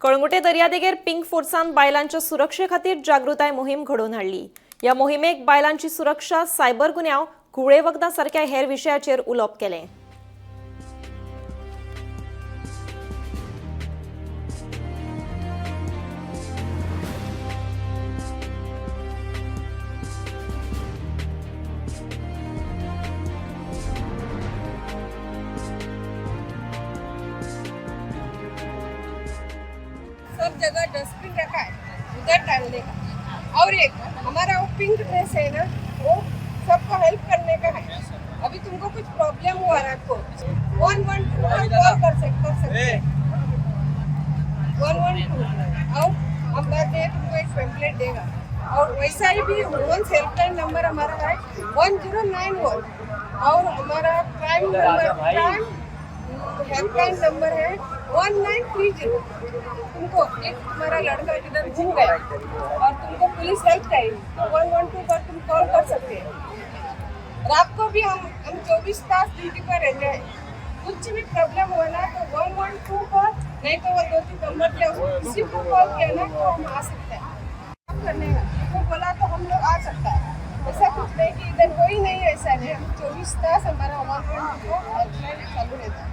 कळंगुटे दर्यादेगेर पिंक फोर्सान बायलांच्या सुरक्षे खातीर जागृताय मोहीम घडोवन हाडली। ह्या मोहिमेक बायलांची सुरक्षा, सायबर गुन्यांव, घुवळे वखदां सारख्या हेर विशयाचेर उलोवप केलें। सब जगह डस्टबिन रखा है, उधर डालने का। और एक हमारा वो पिंक ड्रेस है ना, वो सबको हेल्प करने का है। अभी तुमको कुछ प्रॉब्लम हुआ रात को 112 पर कॉल कर सकते हैं। 112 और हम बाद में तुमको एक पैम्पलेट देगा। और वैसा ही भी वुमेन्स हेल्पलाइन नंबर हमारा है 1091 और हमारा क्राइम हेल्पलाइन नंबर है 1930। तुमको एक हमारा लड़का किधर घूम गया और तुमको पुलिस हेल्प चाहिए तो 112 पर तुम कॉल कर सकते हैं। रात को भी हम 24 तास ड्यूटी पर रहते हैं। कुछ भी प्रॉब्लम हुआ ना तो 112 पर, नहीं तो वो 2-3 नंबर पे किसी को कॉल किया ना तो हम आ सकते हैं। काम करने का तो बोला तो हम लोग आ सकता है। ऐसा कुछ नहीं कि इधर कोई नहीं, ऐसा नहीं। हम 24 तास हमारा 112 हेल्पलाइन चालू रहता है।